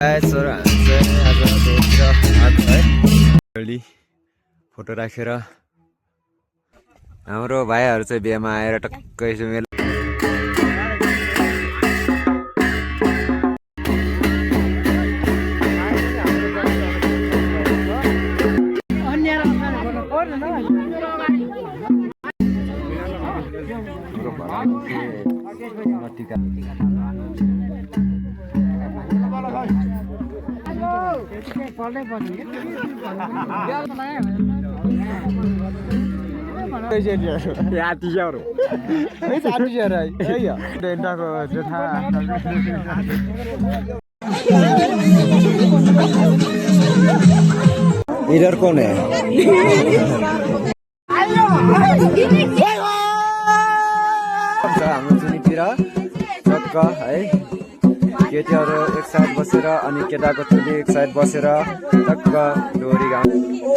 sir हामी चाहिँ आज देशतिर आएको है अलि फोटो राखेर हाम्रो भाइहरू चाहिँ बिहामा आएर टक्कै मेल इधर कौन है हाम्रो जुनीतिर टक्क है केटीहरू एक साइड बसेर अनि केटाको चुली एक साइड बसेर टक्क डोरी गाउँ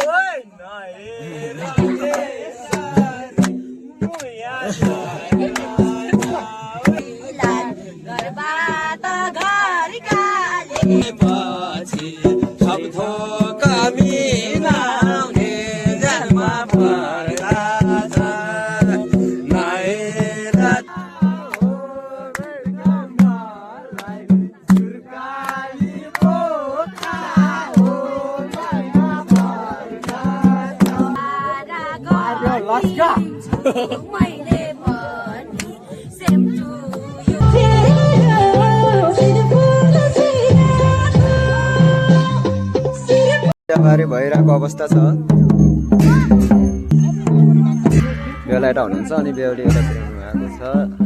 बारे भइरहेको अवस्था छ बेहुला यता हुनुहुन्छ अनि बेहुली यतातिर हुनुभएको छ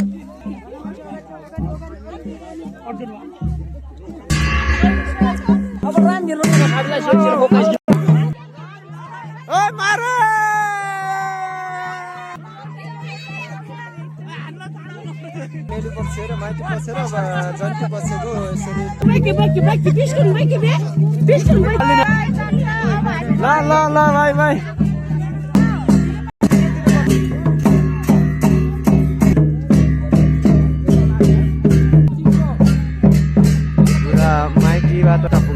मेली बसेर माइती बसेर जन्ती बसेको ल भाइ भाइ पुरा माइतीबाट